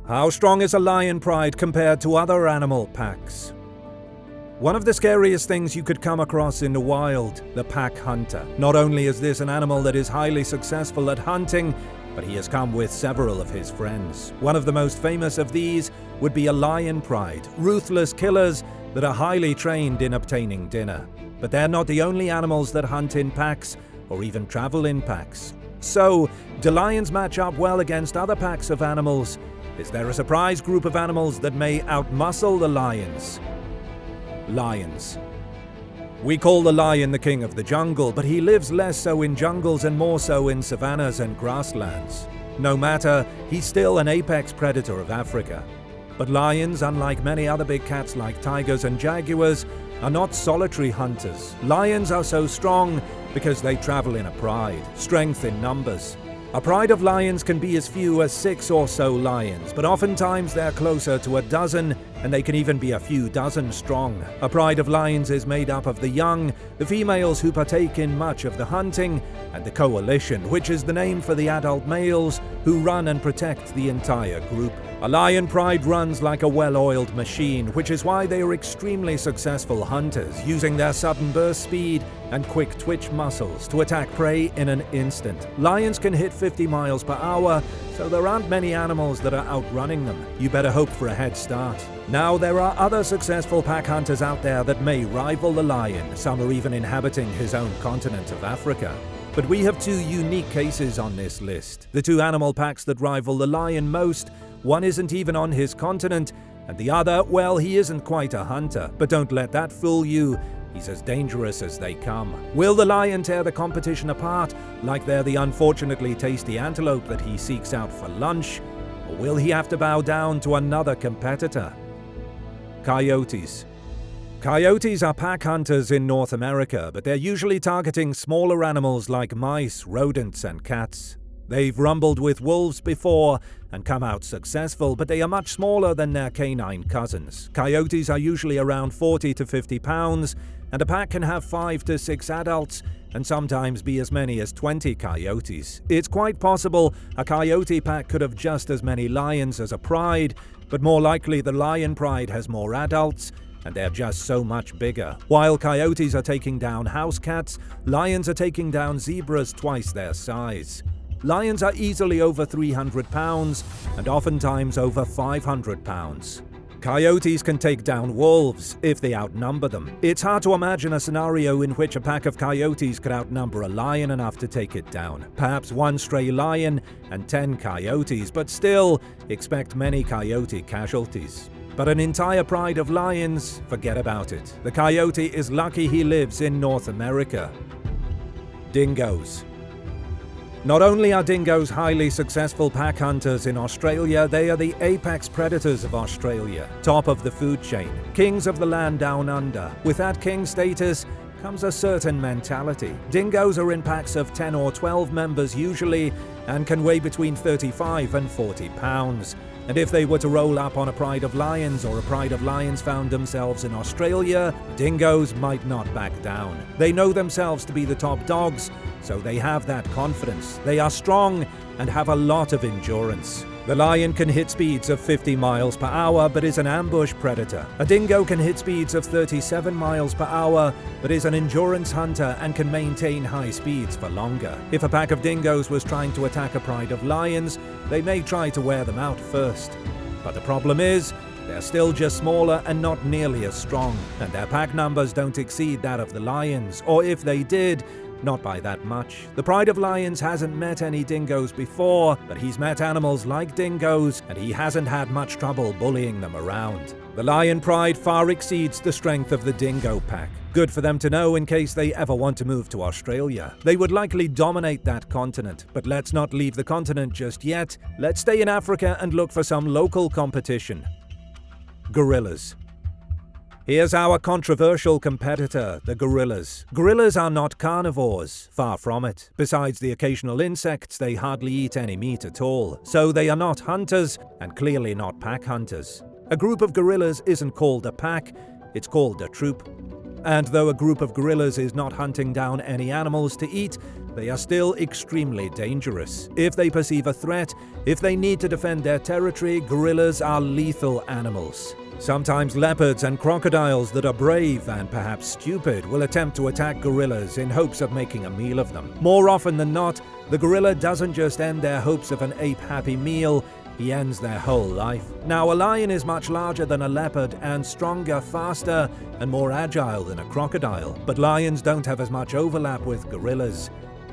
How strong is a lion pride compared to other animal packs? One of the scariest things you could come across in the wild, the pack hunter. Not only is this an animal that is highly successful at hunting, but he has come with several of his friends. One of the most famous of these would be a lion pride, ruthless killers that are highly trained in obtaining dinner. But they're not the only animals that hunt in packs or even travel in packs. So, do lions match up well against other packs of animals? Is there a surprise group of animals that may outmuscle the lions? Lions. We call the lion the king of the jungle, but he lives less so in jungles and more so in savannas and grasslands. No matter, he's still an apex predator of Africa. But lions, unlike many other big cats like tigers and jaguars, are not solitary hunters. Lions are so strong because they travel in a pride, strength in numbers. A pride of lions can be as few as 6 or so lions, but oftentimes they're closer to a dozen, and they can even be a few dozen strong. A pride of lions is made up of the young, the females who partake in much of the hunting, and the coalition, which is the name for the adult males who run and protect the entire group. A lion pride runs like a well-oiled machine, which is why they are extremely successful hunters, using their sudden burst speed and quick twitch muscles to attack prey in an instant. Lions can hit 50 miles per hour, so there aren't many animals that are outrunning them. You better hope for a head start. Now, there are other successful pack hunters out there that may rival the lion. Some are even inhabiting his own continent of Africa. But we have 2 unique cases on this list. The 2 animal packs that rival the lion most, one isn't even on his continent, and the other, well, he isn't quite a hunter. But don't let that fool you. He's as dangerous as they come. Will the lion tear the competition apart like they're the unfortunately tasty antelope that he seeks out for lunch? Or will he have to bow down to another competitor? Coyotes. Coyotes are pack hunters in North America, but they're usually targeting smaller animals like mice, rodents, and cats. They've rumbled with wolves before and come out successful, but they are much smaller than their canine cousins. Coyotes are usually around 40 to 50 pounds, and a pack can have 5 to 6 adults, and sometimes be as many as 20 coyotes. It's quite possible a coyote pack could have just as many lions as a pride, but more likely the lion pride has more adults, and they're just so much bigger. While coyotes are taking down house cats, lions are taking down zebras twice their size. Lions are easily over 300 pounds, and oftentimes over 500 pounds. Coyotes can take down wolves if they outnumber them. It's hard to imagine a scenario in which a pack of coyotes could outnumber a lion enough to take it down. Perhaps 1 stray lion and 10 coyotes, but still, expect many coyote casualties. But an entire pride of lions, forget about it. The coyote is lucky he lives in North America. Dingoes. Not only are dingoes highly successful pack hunters in Australia, they are the apex predators of Australia, top of the food chain, kings of the land down under. With that king status comes a certain mentality. Dingoes are in packs of 10 or 12 members usually, and can weigh between 35 and 40 pounds. And if they were to roll up on a pride of lions, or a pride of lions found themselves in Australia, dingoes might not back down. They know themselves to be the top dogs, so they have that confidence. They are strong and have a lot of endurance. The lion can hit speeds of 50 miles per hour, but is an ambush predator. A dingo can hit speeds of 37 miles per hour, but is an endurance hunter and can maintain high speeds for longer. If a pack of dingoes was trying to attack a pride of lions, they may try to wear them out first. But the problem is, they're still just smaller and not nearly as strong, and their pack numbers don't exceed that of the lions, or if they did, not by that much. The pride of lions hasn't met any dingoes before, but he's met animals like dingoes, and he hasn't had much trouble bullying them around. The lion pride far exceeds the strength of the dingo pack. Good for them to know in case they ever want to move to Australia. They would likely dominate that continent, but let's not leave the continent just yet. Let's stay in Africa and look for some local competition. Gorillas. Here's our controversial competitor, the gorillas. Gorillas are not carnivores, far from it. Besides the occasional insects, they hardly eat any meat at all. So they are not hunters, and clearly not pack hunters. A group of gorillas isn't called a pack, it's called a troop. And though a group of gorillas is not hunting down any animals to eat, they are still extremely dangerous. If they perceive a threat, if they need to defend their territory, gorillas are lethal animals. Sometimes leopards and crocodiles that are brave and perhaps stupid will attempt to attack gorillas in hopes of making a meal of them. More often than not, the gorilla doesn't just end their hopes of an ape-happy meal, he ends their whole life. Now, a lion is much larger than a leopard and stronger, faster, and more agile than a crocodile. But lions don't have as much overlap with gorillas.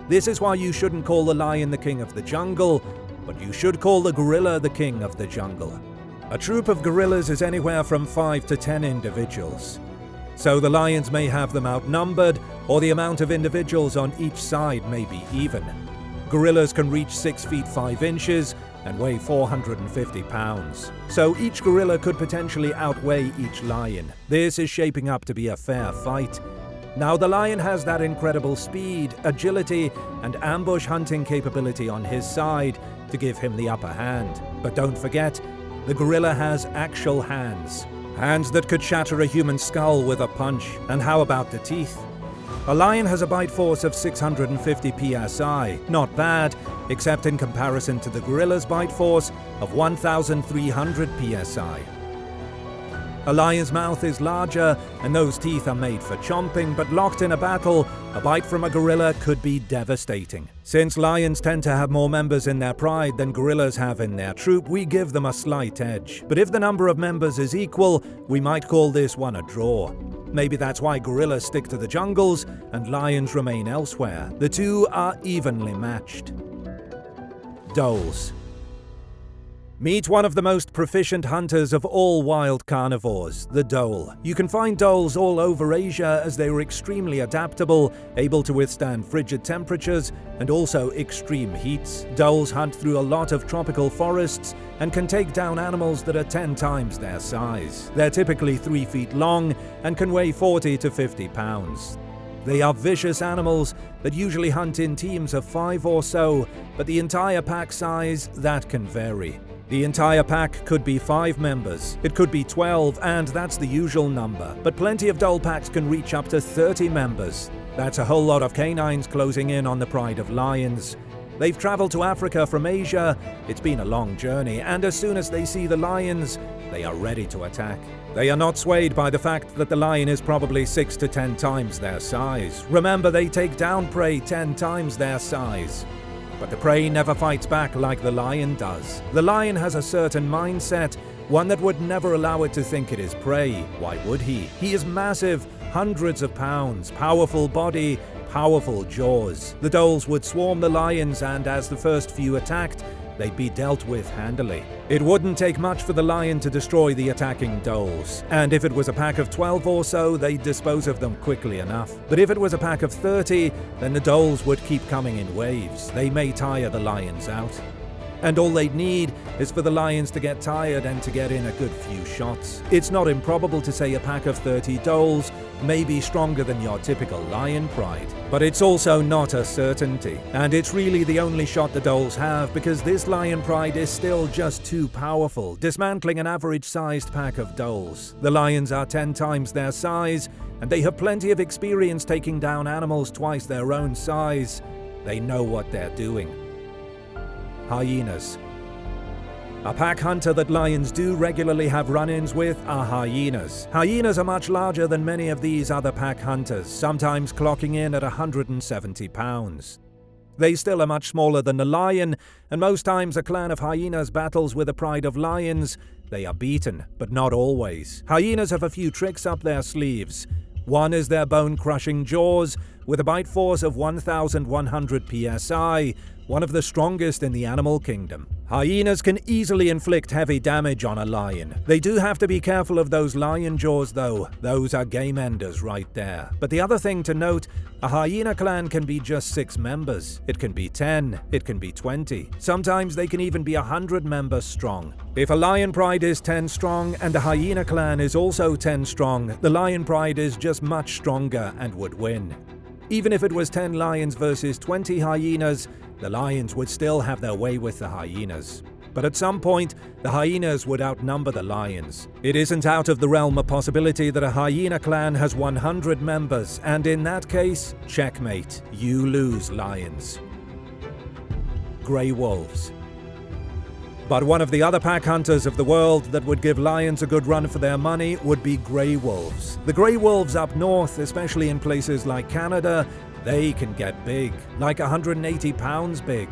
This is why you shouldn't call the lion the king of the jungle, but you should call the gorilla the king of the jungle. A troop of gorillas is anywhere from 5 to 10 individuals. So the lions may have them outnumbered, or the amount of individuals on each side may be even. Gorillas can reach 6 feet 5 inches and weigh 450 pounds. So each gorilla could potentially outweigh each lion. This is shaping up to be a fair fight. Now, the lion has that incredible speed, agility, and ambush hunting capability on his side to give him the upper hand. But don't forget, the gorilla has actual hands. Hands that could shatter a human skull with a punch. And how about the teeth? A lion has a bite force of 650 psi. Not bad, except in comparison to the gorilla's bite force of 1,300 psi. A lion's mouth is larger, and those teeth are made for chomping, but locked in a battle, a bite from a gorilla could be devastating. Since lions tend to have more members in their pride than gorillas have in their troop, we give them a slight edge. But if the number of members is equal, we might call this one a draw. Maybe that's why gorillas stick to the jungles and lions remain elsewhere. The two are evenly matched. Dholes. Meet one of the most proficient hunters of all wild carnivores, the dhole. You can find dholes all over Asia as they are extremely adaptable, able to withstand frigid temperatures and also extreme heats. Dholes hunt through a lot of tropical forests and can take down animals that are 10 times their size. They're typically 3 feet long and can weigh 40 to 50 pounds. They are vicious animals that usually hunt in teams of 5 or so, but the entire pack size, that can vary. The entire pack could be 5 members, it could be 12, and that's the usual number. But plenty of dhole packs can reach up to 30 members. That's a whole lot of canines closing in on the pride of lions. They've traveled to Africa from Asia, it's been a long journey, and as soon as they see the lions, they are ready to attack. They are not swayed by the fact that the lion is probably 6 to 10 times their size. Remember, they take down prey 10 times their size. But the prey never fights back like the lion does. The lion has a certain mindset, one that would never allow it to think it is prey. Why would he? He is massive, hundreds of pounds, powerful body, powerful jaws. The dholes would swarm the lions, and as the first few attacked, they'd be dealt with handily. It wouldn't take much for the lion to destroy the attacking dholes, and if it was a pack of 12 or so, they'd dispose of them quickly enough. But if it was a pack of 30, then the dholes would keep coming in waves. They may tire the lions out. And all they'd need is for the lions to get tired and to get in a good few shots. It's not improbable to say a pack of 30 dholes may be stronger than your typical lion pride. But it's also not a certainty. And it's really the only shot the dholes have, because this lion pride is still just too powerful, dismantling an average-sized pack of dholes. The lions are 10 times their size, and they have plenty of experience taking down animals twice their own size. They know what they're doing. Hyenas. A pack hunter that lions do regularly have run-ins with are hyenas. Hyenas are much larger than many of these other pack hunters, sometimes clocking in at 170 pounds. They still are much smaller than the lion, and most times a clan of hyenas battles with a pride of lions. They are beaten, but not always. Hyenas have a few tricks up their sleeves. One is their bone-crushing jaws, with a bite force of 1,100 psi, one of the strongest in the animal kingdom. Hyenas can easily inflict heavy damage on a lion. They do have to be careful of those lion jaws though. Those are game enders right there. But the other thing to note, a hyena clan can be just 6 members. It can be 10, it can be 20. Sometimes they can even be 100 members strong. If a lion pride is 10 strong and a hyena clan is also 10 strong, the lion pride is just much stronger and would win. Even if it was 10 lions versus 20 hyenas, the lions would still have their way with the hyenas. but at some point, the hyenas would outnumber the lions. It isn't out of the realm of possibility that a hyena clan has 100 members, and in that case, checkmate, you lose, lions. Grey wolves. But one of the other pack hunters of the world that would give lions a good run for their money would be grey wolves. The grey wolves up north, especially in places like Canada, they can get big, like 180 pounds big.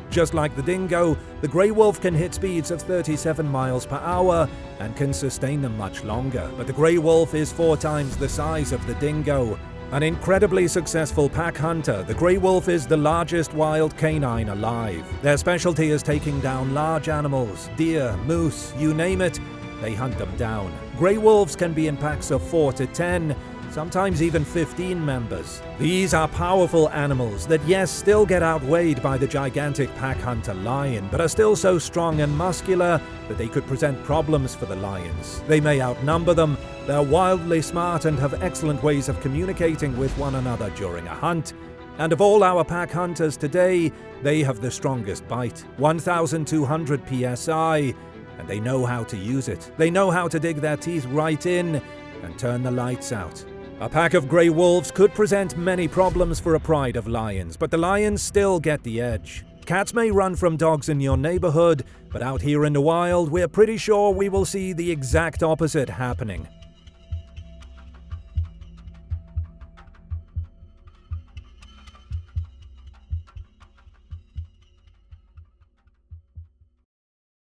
Just like the dingo, the grey wolf can hit speeds of 37 miles per hour and can sustain them much longer. But the grey wolf is 4 times the size of the dingo. An incredibly successful pack hunter, the grey wolf is the largest wild canine alive. Their specialty is taking down large animals, deer, moose, you name it, they hunt them down. Grey wolves can be in packs of 4 to 10, sometimes even 15 members. These are powerful animals that, yes, still get outweighed by the gigantic pack hunter lion, but are still so strong and muscular that they could present problems for the lions. They may outnumber them, they're wildly smart and have excellent ways of communicating with one another during a hunt. And of all our pack hunters today, they have the strongest bite, 1,200 psi, and they know how to use it. They know how to dig their teeth right in and turn the lights out. A pack of grey wolves could present many problems for a pride of lions, but the lions still get the edge. Cats may run from dogs in your neighborhood, but out here in the wild, we're pretty sure we will see the exact opposite happening.